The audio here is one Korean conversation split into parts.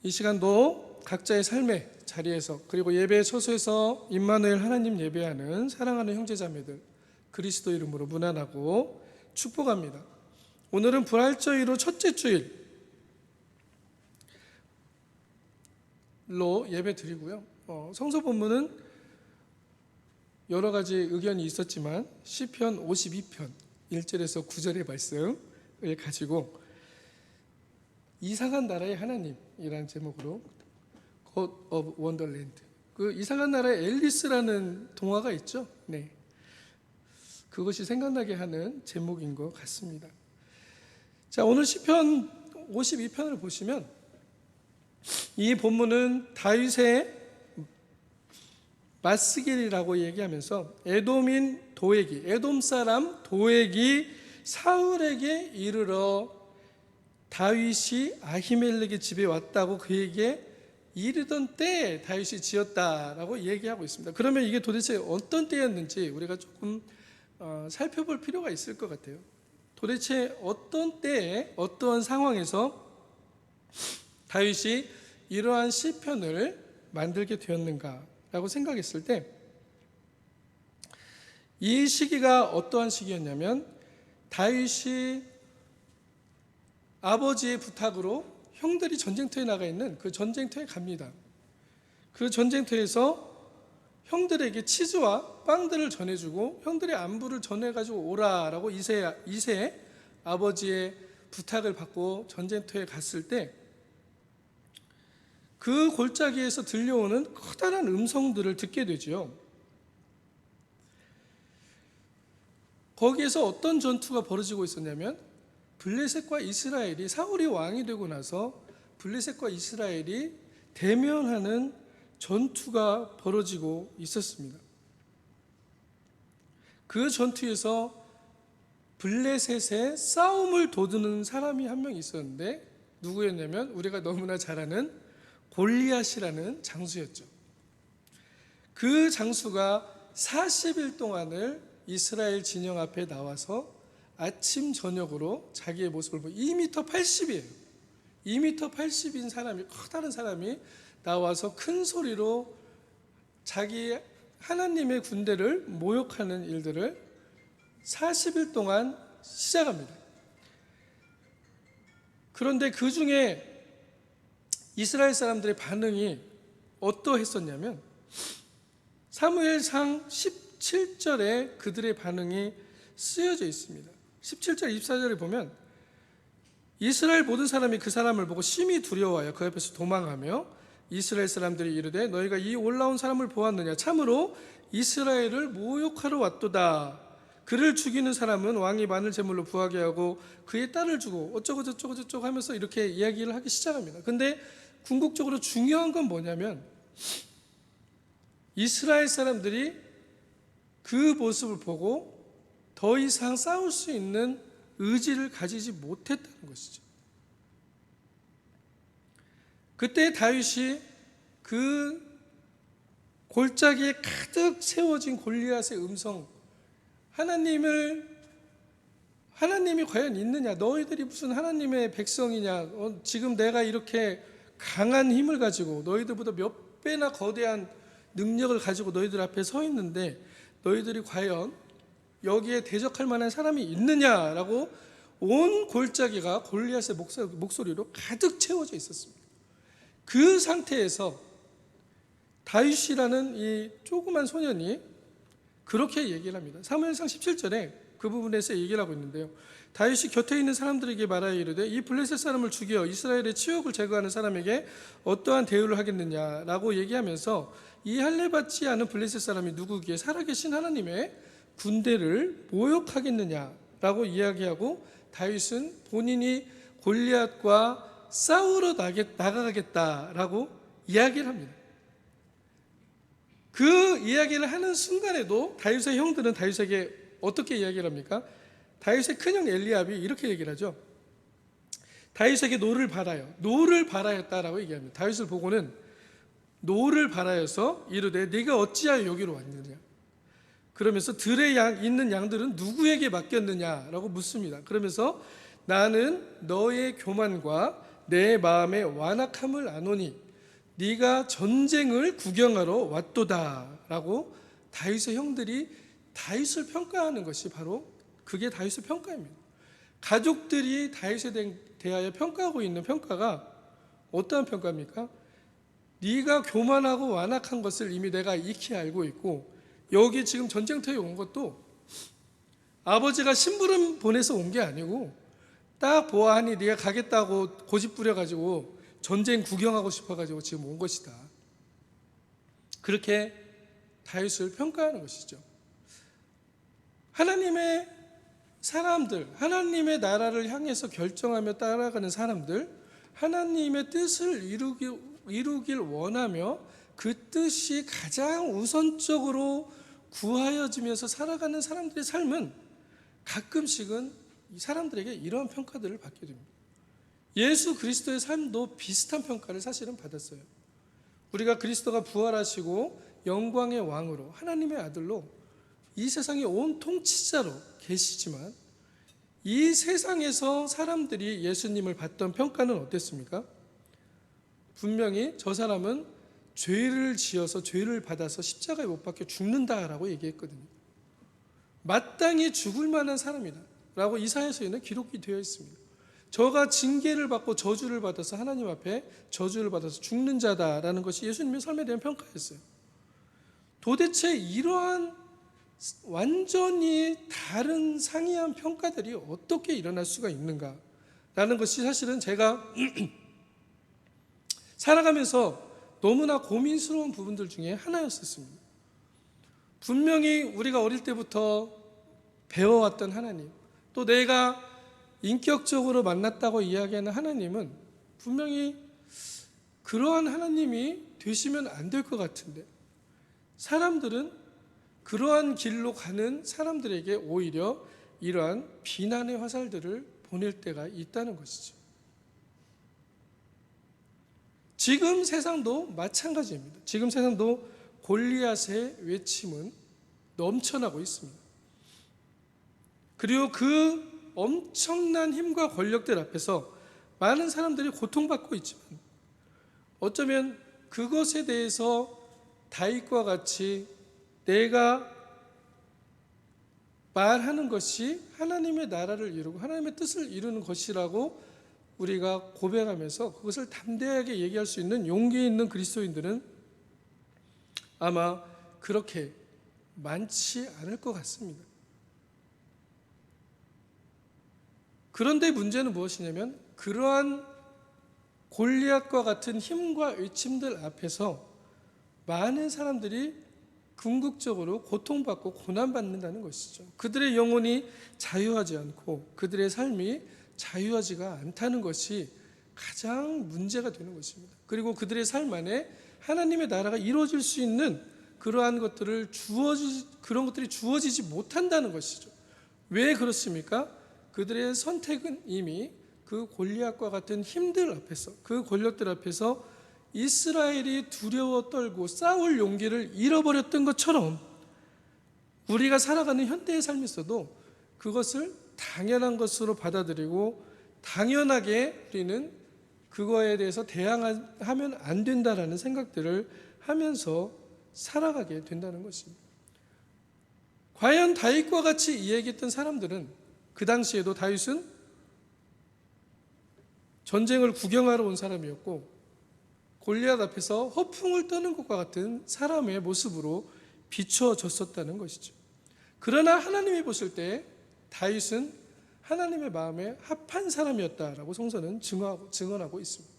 이 시간도 각자의 삶의 자리에서 그리고 예배 처소에서 임마누엘 하나님 예배하는 사랑하는 형제자매들 그리스도 이름으로 문안하고 축복합니다. 오늘은 부활절기로 첫째 주일로 예배 드리고요. 성서 본문은 여러 가지 의견이 있었지만 시편 52편 1절에서 9절의 말씀을 가지고 이상한 나라의 하나님이라는 제목으로 God of Wonderland, 그 이상한 나라의 앨리스라는 동화가 있죠. 네, 그것이 생각나게 하는 제목인 것 같습니다. 자, 오늘 시편 52편을 보시면 이 본문은 다윗의 마스길이라고 얘기하면서 에돔인 도액이, 에돔 사람 도액이 사울에게 이르러 다윗이 아히멜렉의 집에 왔다고 그에게 이르던 때에 다윗이 지었다라고 얘기하고 있습니다. 그러면 이게 도대체 어떤 때였는지 우리가 조금 살펴볼 필요가 있을 것 같아요. 도대체 어떤 때에 어떠한 상황에서 다윗이 이러한 시편을 만들게 되었는가라고 생각했을 때 이 시기가 어떠한 시기였냐면 다윗이 아버지의 부탁으로 형들이 전쟁터에 나가 있는 그 전쟁터에 갑니다. 그 전쟁터에서 형들에게 치즈와 빵들을 전해주고 형들의 안부를 전해가지고 오라라고 이세 아버지의 부탁을 받고 전쟁터에 갔을 때 그 골짜기에서 들려오는 커다란 음성들을 듣게 되죠. 거기에서 어떤 전투가 벌어지고 있었냐면 블레셋과 이스라엘이, 사울이 왕이 되고 나서 블레셋과 이스라엘이 대면하는 전투가 벌어지고 있었습니다. 그 전투에서 블레셋에 싸움을 도두는 사람이 한 명 있었는데 누구였냐면 우리가 너무나 잘 아는 골리앗이라는 장수였죠. 그 장수가 40일 동안을 이스라엘 진영 앞에 나와서 아침 저녁으로 자기의 모습을 보고 2m 80이에요. 2m 80인 사람이, 커다란 사람이 나와서 큰 소리로 자기 하나님의 군대를 모욕하는 일들을 40일 동안 시작합니다. 그런데 그 중에 이스라엘 사람들의 반응이 어떠했었냐면 사무엘상 17절에 그들의 반응이 쓰여져 있습니다. 17절 24절에 보면 이스라엘 모든 사람이 그 사람을 보고 심히 두려워하여 그 앞에서 도망하며 이스라엘 사람들이 이르되 너희가 이 올라온 사람을 보았느냐? 참으로 이스라엘을 모욕하러 왔도다. 그를 죽이는 사람은 왕이 많은 제물로 부하게 하고 그의 딸을 주고 어쩌고 저쩌고 저쩌고 하면서 이렇게 이야기를 하기 시작합니다. 근데 궁극적으로 중요한 건 뭐냐면 이스라엘 사람들이 그 모습을 보고 더 이상 싸울 수 있는 의지를 가지지 못했다는 것이죠. 그때 다윗이 그 골짜기에 가득 세워진 골리앗의 음성, 하나님이 과연 있느냐? 너희들이 무슨 하나님의 백성이냐? 지금 내가 이렇게 강한 힘을 가지고 너희들보다 몇 배나 거대한 능력을 가지고 너희들 앞에 서 있는데 너희들이 과연 여기에 대적할 만한 사람이 있느냐라고 온 골짜기가 골리앗의 목소리로 가득 채워져 있었습니다. 그 상태에서 다윗이라는 이 조그만 소년이 그렇게 얘기를 합니다. 사무엘상 17절에 그 부분에서 얘기를 하고 있는데요. 다윗이 곁에 있는 사람들에게 말하여 이르되 이 블레셋 사람을 죽여 이스라엘의 치욕을 제거하는 사람에게 어떠한 대우를 하겠느냐라고 얘기하면서 이 할례받지 않은 블레셋 사람이 누구기에 살아계신 하나님의 군대를 모욕하겠느냐라고 이야기하고 다윗은 본인이 골리앗과 싸우러 나가겠다라고 이야기를 합니다. 그 이야기를 하는 순간에도 다윗의 형들은 다윗에게 어떻게 이야기를 합니까? 다윗의 큰형 엘리압이 이렇게 얘기를 하죠. 다윗에게 노를 발하였다라고 얘기합니다. 다윗을 보고는 노를 발하여서 이르되 네가 어찌하여 여기로 왔느냐? 그러면서 들에 있는 양들은 누구에게 맡겼느냐라고 묻습니다. 그러면서 나는 너의 교만과 내 마음에 완악함을 아노니 네가 전쟁을 구경하러 왔도다라고 다윗의 형들이 다윗을 평가하는 것이 바로 그게 다윗의 평가입니다. 가족들이 다윗에 대하여 평가하고 있는 평가가 어떠한 평가입니까? 네가 교만하고 완악한 것을 이미 내가 익히 알고 있고, 여기 지금 전쟁터에 온 것도 아버지가 심부름 보내서 온 게 아니고 딱 보아하니 네가 가겠다고 고집 부려가지고 전쟁 구경하고 싶어가지고 지금 온 것이다. 그렇게 다윗을 평가하는 것이죠. 하나님의 사람들, 하나님의 나라를 향해서 결정하며 따라가는 사람들, 하나님의 뜻을 이루길 원하며 그 뜻이 가장 우선적으로 구하여지면서 살아가는 사람들의 삶은 가끔씩은 이 사람들에게 이러한 평가들을 받게 됩니다. 예수 그리스도의 삶도 비슷한 평가를 사실은 받았어요. 우리가 그리스도가 부활하시고 영광의 왕으로 하나님의 아들로 이 세상의 온 통치자로 계시지만, 이 세상에서 사람들이 예수님을 받던 평가는 어땠습니까? 분명히 저 사람은 죄를 지어서 죄를 받아서 십자가에 못 박혀 죽는다라고 얘기했거든요. 마땅히 죽을 만한 사람이다 라고 이사야서에는 기록이 되어 있습니다. 저가 징계를 받고 저주를 받아서 하나님 앞에 저주를 받아서 죽는 자다라는 것이 예수님의 삶에 대한 평가였어요. 도대체 이러한 완전히 다른 상이한 평가들이 어떻게 일어날 수가 있는가라는 것이 사실은 제가 살아가면서 너무나 고민스러운 부분들 중에 하나였었습니다. 분명히 우리가 어릴 때부터 배워왔던 하나님, 또 내가 인격적으로 만났다고 이야기하는 하나님은 분명히 그러한 하나님이 되시면 안 될 것 같은데, 사람들은 그러한 길로 가는 사람들에게 오히려 이러한 비난의 화살들을 보낼 때가 있다는 것이죠. 지금 세상도 마찬가지입니다. 지금 세상도 골리앗의 외침은 넘쳐나고 있습니다. 그리고 그 엄청난 힘과 권력들 앞에서 많은 사람들이 고통받고 있지만, 어쩌면 그것에 대해서 다윗과 같이 내가 말하는 것이 하나님의 나라를 이루고 하나님의 뜻을 이루는 것이라고 우리가 고백하면서 그것을 담대하게 얘기할 수 있는 용기 있는 그리스도인들은 아마 그렇게 많지 않을 것 같습니다. 그런데 문제는 무엇이냐면, 그러한 골리앗과 같은 힘과 외침들 앞에서 많은 사람들이 궁극적으로 고통받고 고난받는다는 것이죠. 그들의 영혼이 자유하지 않고 그들의 삶이 자유하지가 않다는 것이 가장 문제가 되는 것입니다. 그리고 그들의 삶 안에 하나님의 나라가 이루어질 수 있는 그러한 것들을 그런 것들이 주어지지 못한다는 것이죠. 왜 그렇습니까? 그들의 선택은 이미 그 골리앗과 같은 힘들 앞에서, 그 권력들 앞에서 이스라엘이 두려워 떨고 싸울 용기를 잃어버렸던 것처럼 우리가 살아가는 현대의 삶에서도 그것을 당연한 것으로 받아들이고 당연하게 우리는 그거에 대해서 대항하면 안 된다라는 생각들을 하면서 살아가게 된다는 것입니다. 과연 다윗과 같이 이야기했던 사람들은, 그 당시에도 다윗은 전쟁을 구경하러 온 사람이었고 골리앗 앞에서 허풍을 떠는 것과 같은 사람의 모습으로 비춰졌었다는 것이죠. 그러나 하나님이 보실 때 다윗은 하나님의 마음에 합한 사람이었다라고 성서는 증언하고 있습니다.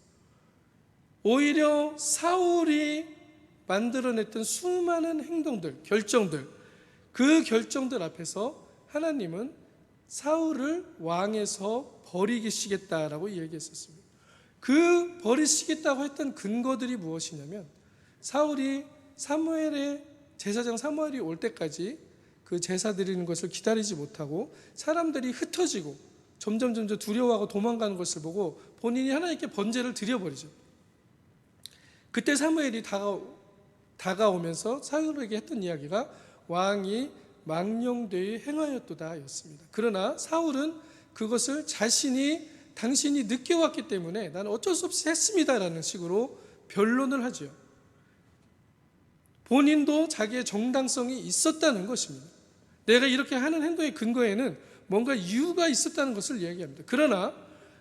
오히려 사울이 만들어냈던 수많은 행동들, 결정들, 그 결정들 앞에서 하나님은 사울을 왕에서 버리시겠다라고 이야기했었습니다. 그 버리시겠다고 했던 근거들이 무엇이냐면, 사울이 제사장 사무엘이 올 때까지 그 제사 드리는 것을 기다리지 못하고 사람들이 흩어지고 점점 두려워하고 도망가는 것을 보고 본인이 하나님께 번제를 드려버리죠. 그때 사무엘이 다가오면서 사울에게 했던 이야기가 왕이 망령되이 행하였도다 였습니다. 그러나 사울은 그것을 자신이 당신이 늦게 왔기 때문에 나는 어쩔 수 없이 했습니다라는 식으로 변론을 하죠. 본인도 자기의 정당성이 있었다는 것입니다. 내가 이렇게 하는 행동의 근거에는 뭔가 이유가 있었다는 것을 이야기합니다. 그러나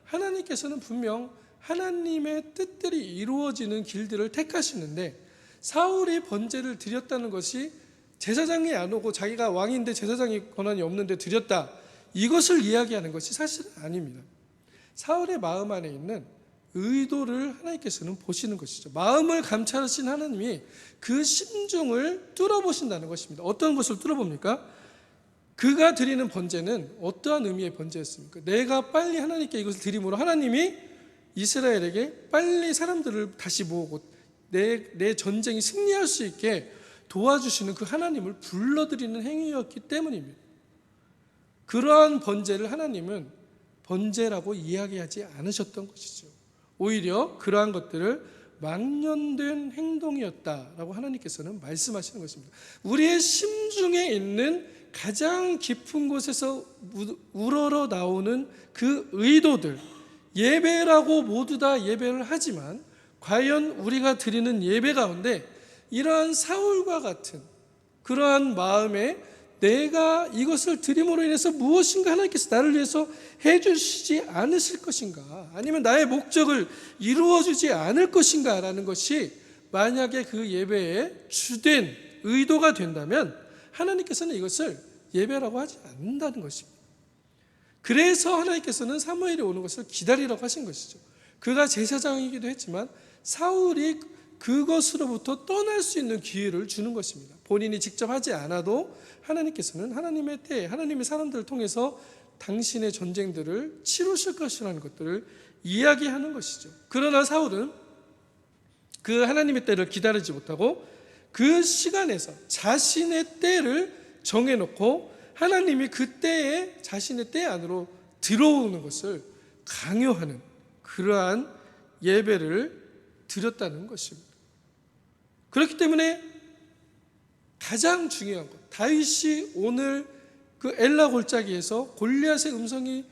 하나님께서는 분명 하나님의 뜻들이 이루어지는 길들을 택하시는데, 사울이 번제를 드렸다는 것이 제사장이 안 오고 자기가 왕인데 제사장이 권한이 없는데 드렸다, 이것을 이야기하는 것이 사실은 아닙니다. 사울의 마음 안에 있는 의도를 하나님께서는 보시는 것이죠. 마음을 감찰하신 하나님이 그 심중을 뚫어보신다는 것입니다. 어떤 것을 뚫어봅니까? 그가 드리는 번제는 어떠한 의미의 번제였습니까? 내가 빨리 하나님께 이것을 드림으로 하나님이 이스라엘에게 빨리 사람들을 다시 모으고 내 전쟁이 승리할 수 있게 도와주시는 그 하나님을 불러들이는 행위였기 때문입니다. 그러한 번제를 하나님은 번제라고 이야기하지 않으셨던 것이죠. 오히려 그러한 것들을 망령된 행동이었다라고 하나님께서는 말씀하시는 것입니다. 우리의 심중에 있는 가장 깊은 곳에서 우러러 나오는 그 의도들, 예배라고 모두 다 예배를 하지만 과연 우리가 드리는 예배 가운데 이러한 사울과 같은 그러한 마음에 내가 이것을 드림으로 인해서 무엇인가 하나님께서 나를 위해서 해주시지 않으실 것인가, 아니면 나의 목적을 이루어주지 않을 것인가 라는 것이 만약에 그 예배의 주된 의도가 된다면 하나님께서는 이것을 예배라고 하지 않는다는 것입니다. 그래서 하나님께서는 사무엘이 오는 것을 기다리라고 하신 것이죠. 그가 제사장이기도 했지만 사울이 그것으로부터 떠날 수 있는 기회를 주는 것입니다. 본인이 직접 하지 않아도 하나님께서는 하나님의 때에 하나님의 사람들을 통해서 당신의 전쟁들을 치루실 것이라는 것들을 이야기하는 것이죠. 그러나 사울은 그 하나님의 때를 기다리지 못하고 그 시간에서 자신의 때를 정해놓고 하나님이 그 때에 자신의 때 안으로 들어오는 것을 강요하는 그러한 예배를 드렸다는 것입니다. 그렇기 때문에 가장 중요한 것, 다윗이 오늘 그 엘라 골짜기에서 골리앗의 음성이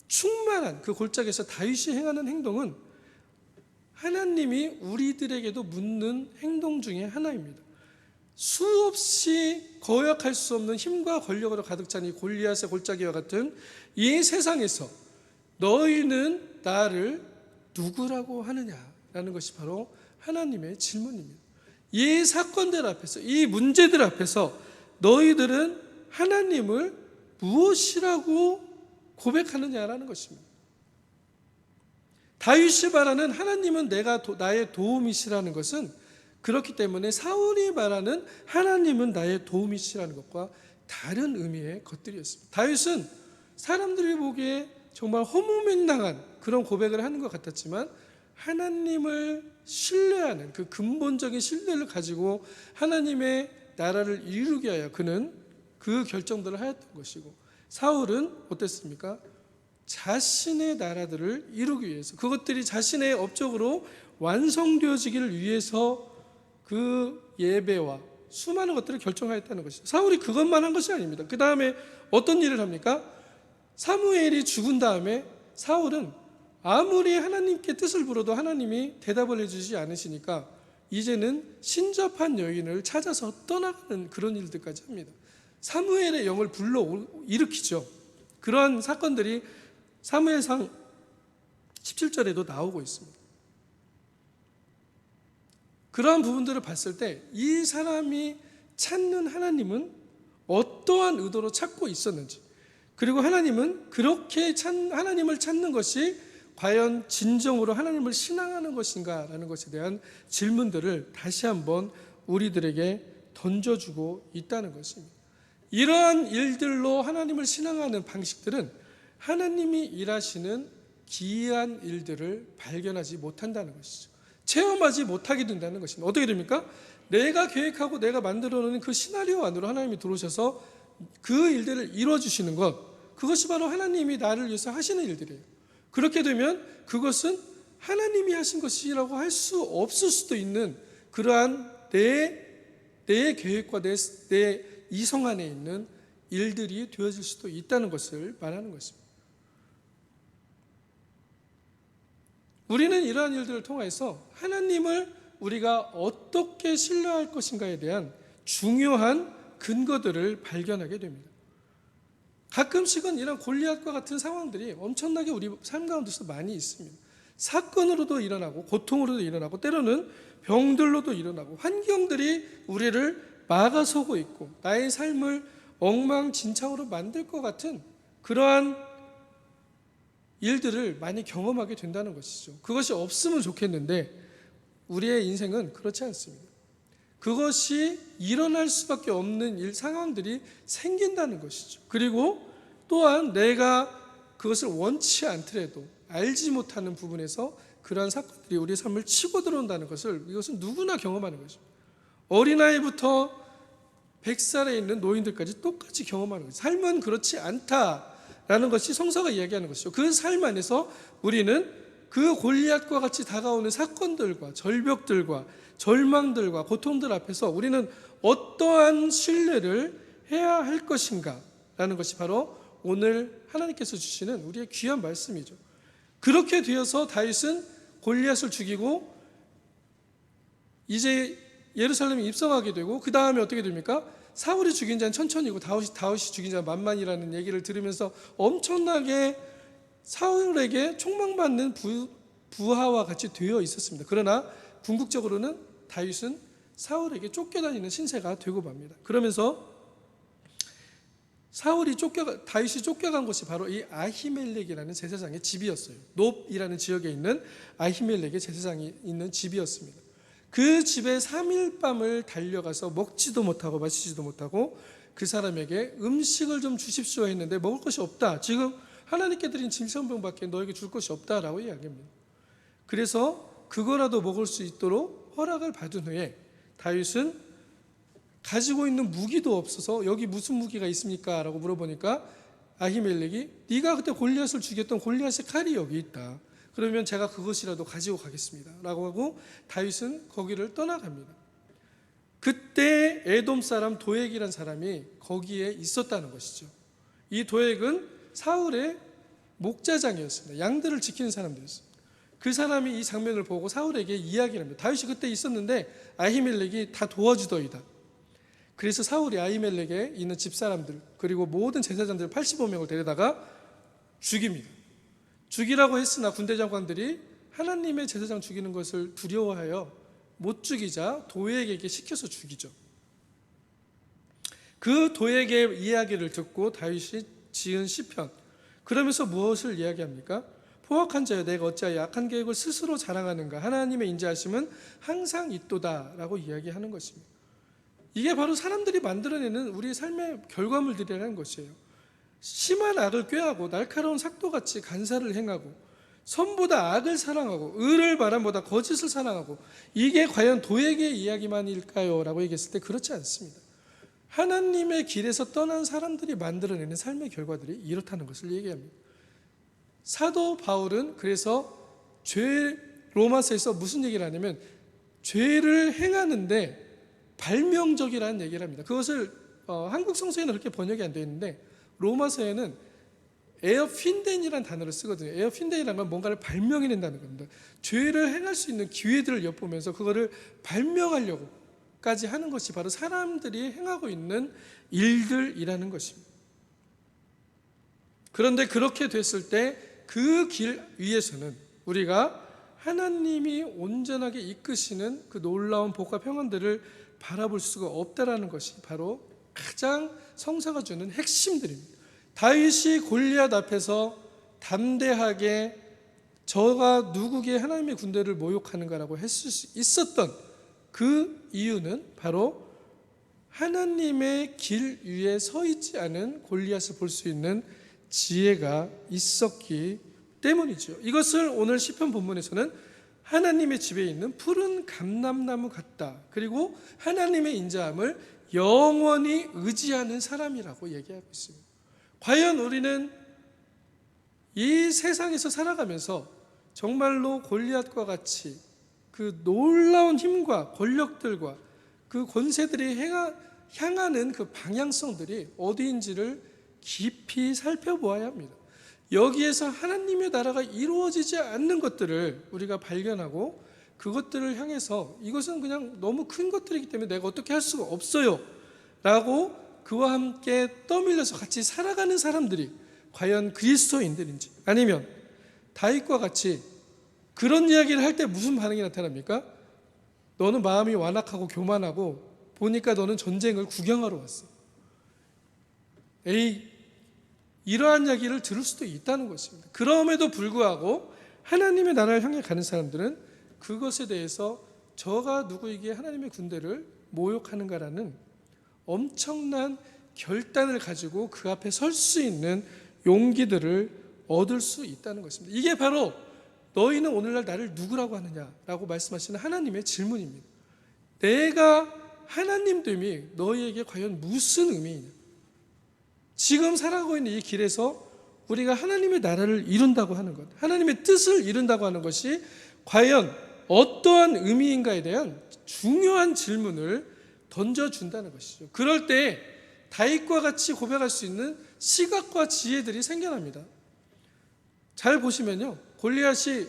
충만한 그 골짜기에서 다윗이 행하는 행동은 하나님이 우리들에게도 묻는 행동 중에 하나입니다. 수없이 거역할 수 없는 힘과 권력으로 가득 찬 이 골리앗의 골짜기와 같은 이 세상에서 너희는 나를 누구라고 하느냐라는 것이 바로 하나님의 질문입니다. 이 사건들 앞에서, 이 문제들 앞에서 너희들은 하나님을 무엇이라고 고백하느냐라는 것입니다. 다윗이 말하는 하나님은 나의 도움이시라는 것은 그렇기 때문에 사울이 말하는 하나님은 나의 도움이시라는 것과 다른 의미의 것들이었습니다. 다윗은 사람들이 보기에 정말 허무맹랑한 그런 고백을 하는 것 같았지만 하나님을 신뢰하는 그 근본적인 신뢰를 가지고 하나님의 나라를 이루게 하여 그는 그 결정들을 하였던 것이고, 사울은 어땠습니까? 자신의 나라들을 이루기 위해서, 그것들이 자신의 업적으로 완성되어지기를 위해서 그 예배와 수많은 것들을 결정하였다는 것이죠. 사울이 그것만 한 것이 아닙니다. 그 다음에 어떤 일을 합니까? 사무엘이 죽은 다음에 사울은 아무리 하나님께 뜻을 물어도 하나님이 대답을 해주지 않으시니까 이제는 신접한 여인을 찾아서 떠나가는 그런 일들까지 합니다. 사무엘의 영을 불러 일으키죠. 그러한 사건들이 사무엘상 17절에도 나오고 있습니다. 그러한 부분들을 봤을 때 이 사람이 찾는 하나님은 어떠한 의도로 찾고 있었는지, 그리고 하나님은 그렇게 하나님을 찾는 것이 과연 진정으로 하나님을 신앙하는 것인가 라는 것에 대한 질문들을 다시 한번 우리들에게 던져주고 있다는 것입니다. 이러한 일들로 하나님을 신앙하는 방식들은 하나님이 일하시는 기이한 일들을 발견하지 못한다는 것이죠. 체험하지 못하게 된다는 것입니다. 어떻게 됩니까? 내가 계획하고 내가 만들어 놓은 그 시나리오 안으로 하나님이 들어오셔서 그 일들을 이루어주시는 것, 그것이 바로 하나님이 나를 위해서 하시는 일들이에요. 그렇게 되면 그것은 하나님이 하신 것이라고 할 수 없을 수도 있는 그러한 내 계획과 내 이성 안에 있는 일들이 되어질 수도 있다는 것을 말하는 것입니다. 우리는 이러한 일들을 통해서 하나님을 우리가 어떻게 신뢰할 것인가에 대한 중요한 근거들을 발견하게 됩니다. 가끔씩은 이런 골리앗과 같은 상황들이 엄청나게 우리 삶 가운데서 많이 있습니다. 사건으로도 일어나고 고통으로도 일어나고 때로는 병들로도 일어나고 환경들이 우리를 막아서고 있고 나의 삶을 엉망진창으로 만들 것 같은 그러한 일들을 많이 경험하게 된다는 것이죠. 그것이 없으면 좋겠는데 우리의 인생은 그렇지 않습니다. 그것이 일어날 수밖에 없는 상황들이 생긴다는 것이죠. 그리고 또한 내가 그것을 원치 않더라도 알지 못하는 부분에서 그러한 사건들이 우리의 삶을 치고 들어온다는 것을 이것은 누구나 경험하는 것입니다. 어린아이부터 100살에 있는 노인들까지 똑같이 경험하는 것이죠. 삶은 그렇지 않다라는 것이 성서가 이야기하는 것이죠. 그 삶 안에서 우리는 그 골리앗과 같이 다가오는 사건들과 절벽들과 절망들과 고통들 앞에서 우리는 어떠한 신뢰를 해야 할 것인가 라는 것이 바로 오늘 하나님께서 주시는 우리의 귀한 말씀이죠. 그렇게 되어서 다윗은 골리앗을 죽이고 이제 예루살렘에 입성하게 되고 그 다음에 어떻게 됩니까? 사울이 죽인 자는 천천히고 다윗이 죽인 자는 만만이라는 얘기를 들으면서 엄청나게 사울에게 총망받는 부하와 같이 되어 있었습니다. 그러나 궁극적으로는 다윗은 사울에게 쫓겨다니는 신세가 되고 맙니다. 그러면서 다윗이 쫓겨간 곳이 바로 이 아히멜렉이라는 제사장의 집이었어요. 놉이라는 지역에 있는 아히멜렉의 제사장이 있는 집이었습니다. 그 집에 3일 밤을 달려가서 먹지도 못하고 마시지도 못하고 그 사람에게 음식을 좀 주십시오 했는데 먹을 것이 없다. 지금 하나님께 드린 짐승병밖에 너에게 줄 것이 없다라고 이야기합니다. 그래서 그거라도 먹을 수 있도록 허락을 받은 후에 다윗은 가지고 있는 무기도 없어서 여기 무슨 무기가 있습니까? 라고 물어보니까 아히멜렉이 네가 그때 골리앗을 죽였던 골리앗의 칼이 여기 있다. 그러면 제가 그것이라도 가지고 가겠습니다. 라고 하고 다윗은 거기를 떠나갑니다. 그때 에돔 사람 도액이라는 사람이 거기에 있었다는 것이죠. 이 도액은 사울의 목자장이었습니다. 양들을 지키는 사람들이었습니다. 그 사람이 이 장면을 보고 사울에게 이야기를 합니다. 다윗이 그때 있었는데 아히멜렉이 다 도와주더이다. 그래서 사울이 아히멜렉에 있는 집사람들 그리고 모든 제사장들 85명을 데려다가 죽입니다. 죽이라고 했으나 군대 장관들이 하나님의 제사장 죽이는 것을 두려워하여 못 죽이자 도액에게 시켜서 죽이죠. 그 도액의 이야기를 듣고 다윗이 지은 시편, 그러면서 무엇을 이야기합니까? 포악한 자여 내가 어찌하여 약한 계획을 스스로 자랑하는가? 하나님의 인자하심은 항상 있도다 라고 이야기하는 것입니다. 이게 바로 사람들이 만들어내는 우리의 삶의 결과물들이라는 것이에요. 심한 악을 꾀하고 날카로운 삭도같이 간사를 행하고 선보다 악을 사랑하고 의를 바람보다 거짓을 사랑하고 이게 과연 도액의 이야기만일까요? 라고 얘기했을 때 그렇지 않습니다. 하나님의 길에서 떠난 사람들이 만들어내는 삶의 결과들이 이렇다는 것을 얘기합니다. 사도 바울은 그래서 로마서에서 무슨 얘기를 하냐면 죄를 행하는데 발명적이라는 얘기를 합니다. 그것을 한국 성서에는 그렇게 번역이 안 되어 있는데 로마서에는 에어핀덴이라는 단어를 쓰거든요. 에어핀덴이라는 건 뭔가를 발명해낸다는 겁니다. 죄를 행할 수 있는 기회들을 엿보면서 그거를 발명하려고까지 하는 것이 바로 사람들이 행하고 있는 일들이라는 것입니다. 그런데 그렇게 됐을 때 그 길 위에서는 우리가 하나님이 온전하게 이끄시는 그 놀라운 복과 평안들을 바라볼 수가 없다라는 것이 바로 가장 성서가 주는 핵심들입니다. 다윗이 골리앗 앞에서 담대하게 저가 누구게 하나님의 군대를 모욕하는가라고 했을 수 있었던 그 이유는 바로 하나님의 길 위에 서 있지 않은 골리앗을 볼 수 있는 지혜가 있었기 때문이죠. 이것을 오늘 시편 본문에서는 하나님의 집에 있는 푸른 감람나무 같다. 그리고 하나님의 인자함을 영원히 의지하는 사람이라고 얘기하고 있습니다. 과연 우리는 이 세상에서 살아가면서 정말로 골리앗과 같이 그 놀라운 힘과 권력들과 그 권세들이 향하는 그 방향성들이 어디인지를 깊이 살펴보아야 합니다. 여기에서 하나님의 나라가 이루어지지 않는 것들을 우리가 발견하고 그것들을 향해서 이것은 그냥 너무 큰 것들이기 때문에 내가 어떻게 할 수가 없어요 라고 그와 함께 떠밀려서 같이 살아가는 사람들이 과연 그리스도인들인지, 아니면 다윗과 같이 그런 이야기를 할 때 무슨 반응이 나타납니까? 너는 마음이 완악하고 교만하고 보니까 너는 전쟁을 구경하러 왔어. 에이, 이러한 이야기를 들을 수도 있다는 것입니다. 그럼에도 불구하고 하나님의 나라를 향해 가는 사람들은 그것에 대해서 저가 누구에게 하나님의 군대를 모욕하는가라는 엄청난 결단을 가지고 그 앞에 설 수 있는 용기들을 얻을 수 있다는 것입니다. 이게 바로 너희는 오늘날 나를 누구라고 하느냐라고 말씀하시는 하나님의 질문입니다. 내가 하나님됨이 너희에게 과연 무슨 의미이냐? 지금 살아가고 있는 이 길에서 우리가 하나님의 나라를 이룬다고 하는 것, 하나님의 뜻을 이룬다고 하는 것이 과연 어떠한 의미인가에 대한 중요한 질문을 던져준다는 것이죠. 그럴 때 다윗과 같이 고백할 수 있는 시각과 지혜들이 생겨납니다. 잘 보시면요, 골리앗이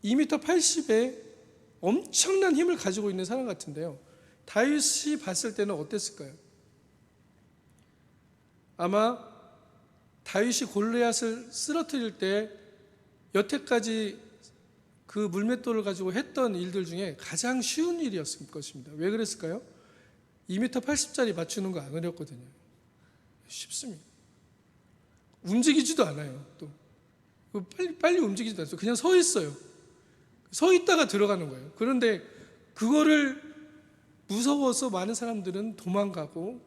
2m 80에 엄청난 힘을 가지고 있는 사람 같은데요, 다윗이 봤을 때는 어땠을까요? 아마 다윗이 골리앗을 쓰러뜨릴 때 여태까지 그 물맷돌을 가지고 했던 일들 중에 가장 쉬운 일이었을 것입니다. 왜 그랬을까요? 2m 80짜리 맞추는 거 안 어렵거든요. 쉽습니다. 움직이지도 않아요. 또 빨리 움직이지도 않아요. 그냥 서 있어요. 서 있다가 들어가는 거예요. 그런데 그거를 무서워서 많은 사람들은 도망가고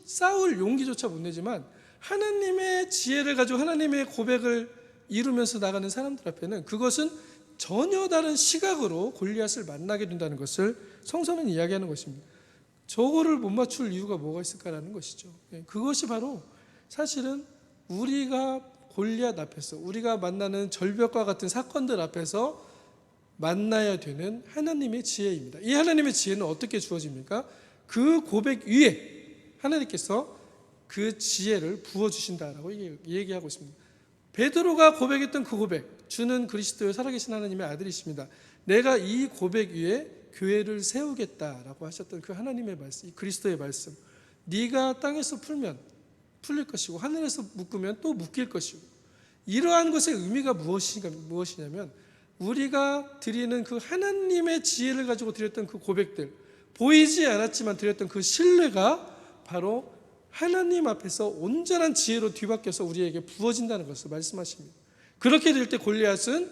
싸울 용기조차 못 내지만 하나님의 지혜를 가지고 하나님의 고백을 이루면서 나가는 사람들 앞에는 그것은 전혀 다른 시각으로 골리앗을 만나게 된다는 것을 성서는 이야기하는 것입니다. 저거를 못 맞출 이유가 뭐가 있을까라는 것이죠. 그것이 바로 사실은 우리가 골리앗 앞에서, 우리가 만나는 절벽과 같은 사건들 앞에서 만나야 되는 하나님의 지혜입니다. 이 하나님의 지혜는 어떻게 주어집니까? 그 고백 위에 하나님께서 그 지혜를 부어주신다라고 얘기하고 있습니다. 베드로가 고백했던 그 고백, 주는 그리스도의 살아계신 하나님의 아들이십니다. 내가 이 고백 위에 교회를 세우겠다라고 하셨던 그 하나님의 말씀, 그리스도의 말씀, 네가 땅에서 풀면 풀릴 것이고 하늘에서 묶으면 또 묶일 것이고, 이러한 것의 의미가 무엇이냐면 우리가 드리는 그 하나님의 지혜를 가지고 드렸던 그 고백들, 보이지 않았지만 드렸던 그 신뢰가 바로 하나님 앞에서 온전한 지혜로 뒤바뀌어서 우리에게 부어진다는 것을 말씀하십니다. 그렇게 될 때 골리앗은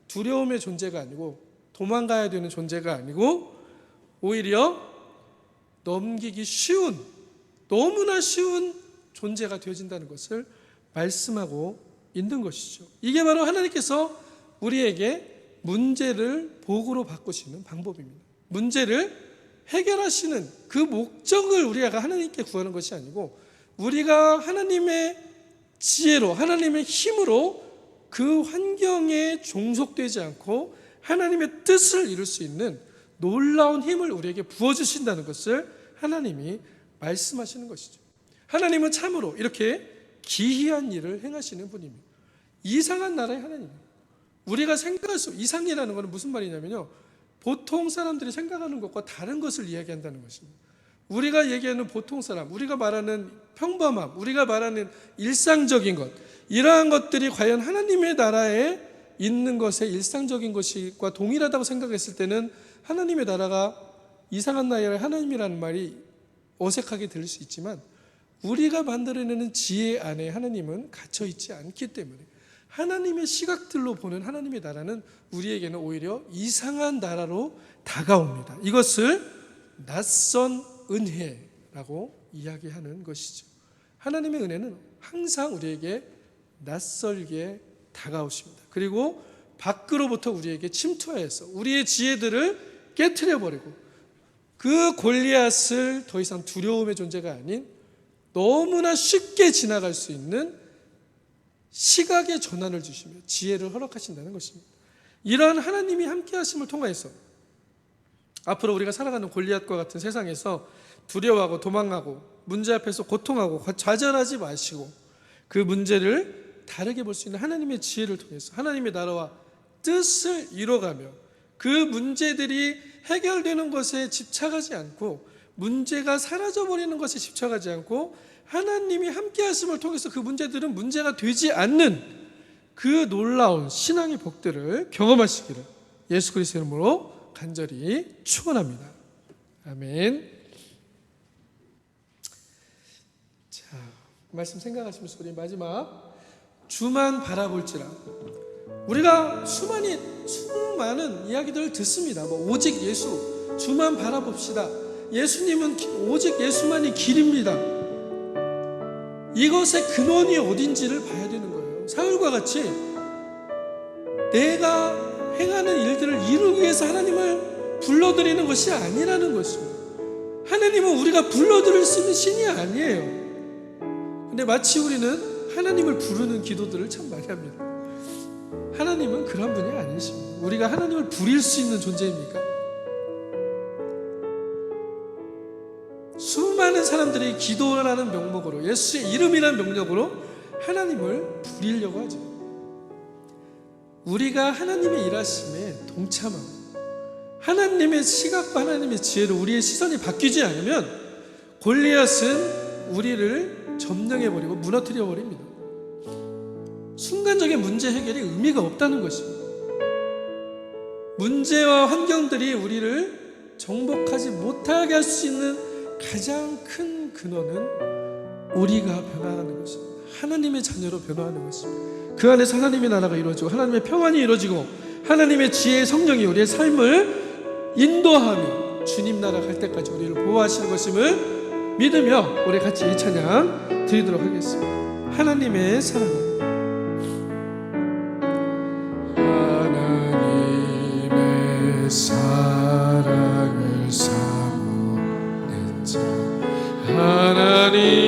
두려움의 존재가 아니고 도망가야 되는 존재가 아니고 오히려 넘기기 쉬운, 너무나 쉬운 존재가 되어진다는 것을 말씀하고 있는 것이죠. 이게 바로 하나님께서 우리에게 문제를 복으로 바꾸시는 방법입니다. 문제를 해결하시는 그 목적을 우리가 하나님께 구하는 것이 아니고 우리가 하나님의 지혜로, 하나님의 힘으로 그 환경에 종속되지 않고 하나님의 뜻을 이룰 수 있는 놀라운 힘을 우리에게 부어주신다는 것을 하나님이 말씀하시는 것이죠. 하나님은 참으로 이렇게 기이한 일을 행하시는 분입니다. 이상한 나라의 하나님입니다. 우리가 생각할 수, 이상이라는 것은 무슨 말이냐면요, 보통 사람들이 생각하는 것과 다른 것을 이야기한다는 것입니다. 우리가 얘기하는 보통 사람, 우리가 말하는 평범함, 우리가 말하는 일상적인 것, 이러한 것들이 과연 하나님의 나라에 있는 것의 일상적인 것과 동일하다고 생각했을 때는 하나님의 나라가 이상한 나라의 하나님이라는 말이 어색하게 들릴 수 있지만 우리가 만들어내는 지혜 안에 하나님은 갇혀있지 않기 때문에 하나님의 시각들로 보는 하나님의 나라는 우리에게는 오히려 이상한 나라로 다가옵니다. 이것을 낯선 은혜라고 이야기하는 것이죠. 하나님의 은혜는 항상 우리에게 낯설게 다가오십니다. 그리고 밖으로부터 우리에게 침투하여서 우리의 지혜들을 깨트려버리고 그 골리앗을 더 이상 두려움의 존재가 아닌 너무나 쉽게 지나갈 수 있는 시각의 전환을 주시며 지혜를 허락하신다는 것입니다. 이러한 하나님이 함께 하심을 통해서 앞으로 우리가 살아가는 골리앗과 같은 세상에서 두려워하고 도망가고 문제 앞에서 고통하고 좌절하지 마시고 그 문제를 다르게 볼 수 있는 하나님의 지혜를 통해서 하나님의 나라와 뜻을 이뤄가며 그 문제들이 해결되는 것에 집착하지 않고 문제가 사라져버리는 것에 집착하지 않고 하나님이 함께 하심을 통해서 그 문제들은 문제가 되지 않는 그 놀라운 신앙의 복들을 경험하시기를 예수 그리스도의 이름으로 간절히 축원합니다. 아멘. 자, 말씀 생각하시면서 우리 마지막 주만 바라볼지라. 우리가 수많은 이야기들을 듣습니다. 오직 예수, 주만 바라봅시다. 예수님은 오직 예수만이 길입니다. 이것의 근원이 어딘지를 봐야 되는 거예요. 사울과 같이 내가 행하는 일들을 이루기 위해서 하나님을 불러드리는 것이 아니라는 것입니다. 하나님은 우리가 불러드릴 수 있는 신이 아니에요. 근데 마치 우리는 하나님을 부르는 기도들을 참 많이 합니다. 하나님은 그런 분이 아니십니다. 우리가 하나님을 부릴 수 있는 존재입니까? 수많은 사람들이 기도라는 명목으로, 예수의 이름이라는 명령으로 하나님을 부리려고 하죠. 우리가 하나님의 일하심에 동참하고 하나님의 시각과 하나님의 지혜로 우리의 시선이 바뀌지 않으면 골리앗은 우리를 점령해버리고 무너뜨려버립니다. 순간적인 문제 해결이 의미가 없다는 것입니다. 문제와 환경들이 우리를 정복하지 못하게 할 수 있는 가장 큰 근원은 우리가 변화하는 것입니다. 하나님의 자녀로 변화하는 것입니다. 그 안에서 하나님의 나라가 이루어지고 하나님의 평안이 이루어지고 하나님의 지혜의 성령이 우리의 삶을 인도하며 주님 나라 갈 때까지 우리를 보호하시는 것임을 믿으며 우리 같이 이 찬양 드리도록 하겠습니다. 하나님의 사랑. 하나님의 사랑을 사모는 자,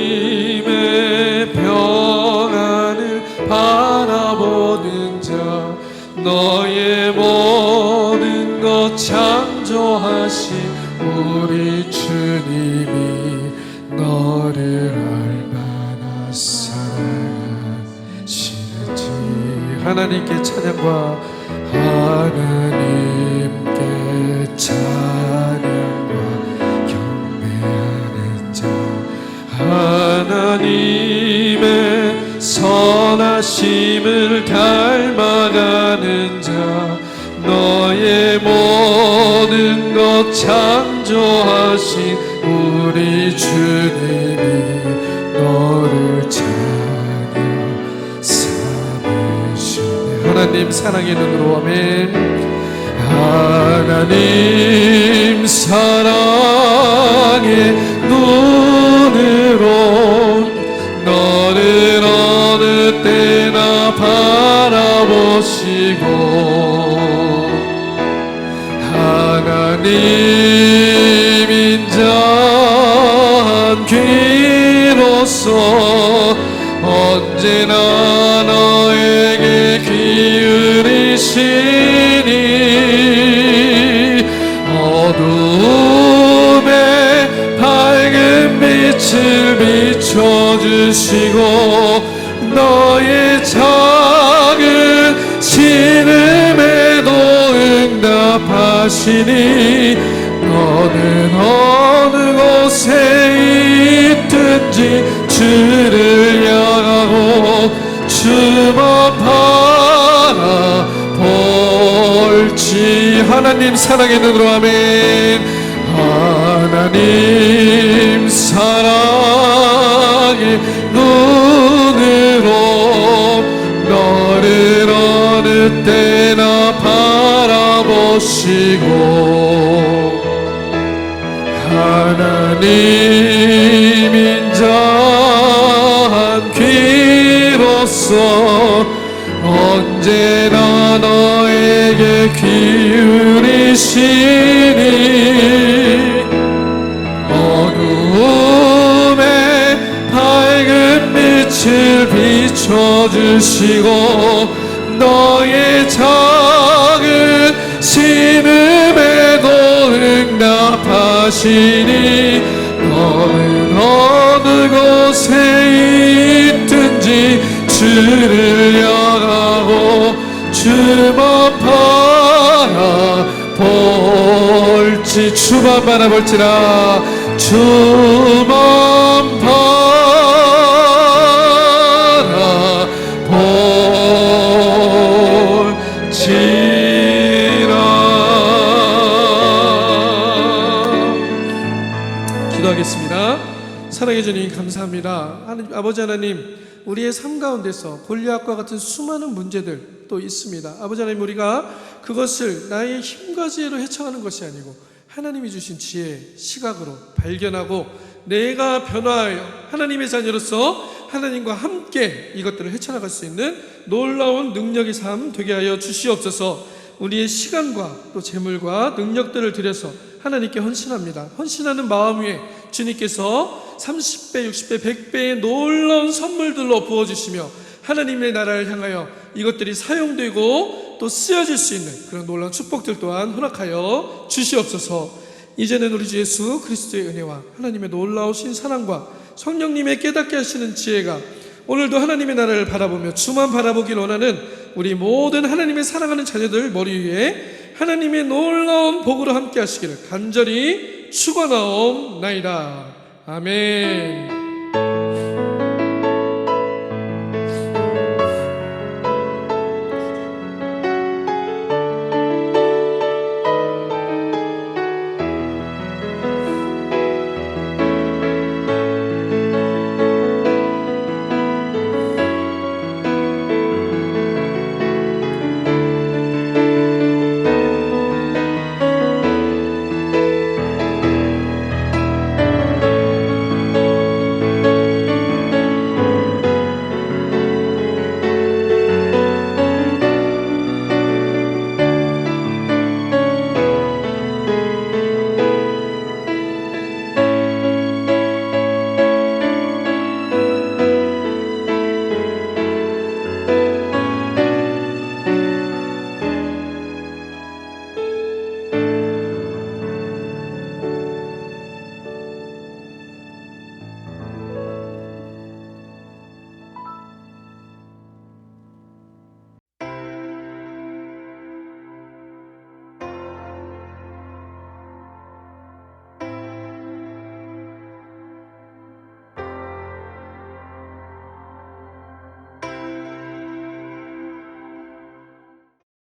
하나님의 평안을 바라보는 자, 너의 모든 것 창조하신 우리 주님이 너를 얼마나 사랑하시는지 하나님께 찬양과 하나님께 찬양과 경배하는 자, 하나님의 선하심을 닮아가는 자, 너의 모든 것 창조하신 우리 주님이 너를 찬양 삼으시네. 하나님 사랑의 눈으로 아멘. 하나님 사랑의 눈으로 너를 어느 때나 바라보시고 하나님 인자한 귀로서 언제나 너에게 기울이시니 어둠에 밝은 빛을 비춰주시고 너의 작은 신음에도 응답하시니 너는 어느 곳에 있든지 주를 향하고 주만 바라볼지. 하나님 사랑의 눈으로 아멘. 하나님 사랑의 눈으로 너를 어느 때나 바라보시고 하나님 인자한 귀로서 언제나 너에게 기울이시니 어둠에 밝은 빛을 비춰주시고 너의 작은 신음에도 응답하시니 너는 어느 곳에 있든지 오직 주를 영하고 주만 바라볼지 주만 바라볼지라 주만 바라볼지라. 기도하겠습니다. 사랑해 주님 감사합니다. 아버지 하나님, 우리의 삶 가운데서 골리앗과 같은 수많은 문제들 또 있습니다. 아버지 하나님, 우리가 그것을 나의 힘과 지혜로 헤쳐가는 것이 아니고 하나님이 주신 지혜, 시각으로 발견하고 내가 변화하여 하나님의 자녀로서 하나님과 함께 이것들을 헤쳐나갈 수 있는 놀라운 능력의 삶 되게 하여 주시옵소서. 우리의 시간과 또 재물과 능력들을 들여서 하나님께 헌신합니다. 헌신하는 마음 위에 주님께서 30배, 60배, 100배의 놀라운 선물들로 부어주시며 하나님의 나라를 향하여 이것들이 사용되고 또 쓰여질 수 있는 그런 놀라운 축복들 또한 허락하여 주시옵소서. 이제는 우리 주 예수 그리스도의 은혜와 하나님의 놀라우신 사랑과 성령님의 깨닫게 하시는 지혜가 오늘도 하나님의 나라를 바라보며 주만 바라보길 원하는 우리 모든 하나님의 사랑하는 자녀들 머리 위에 하나님의 놀라운 복으로 함께 하시기를 간절히 축원하옵나이다. 아멘.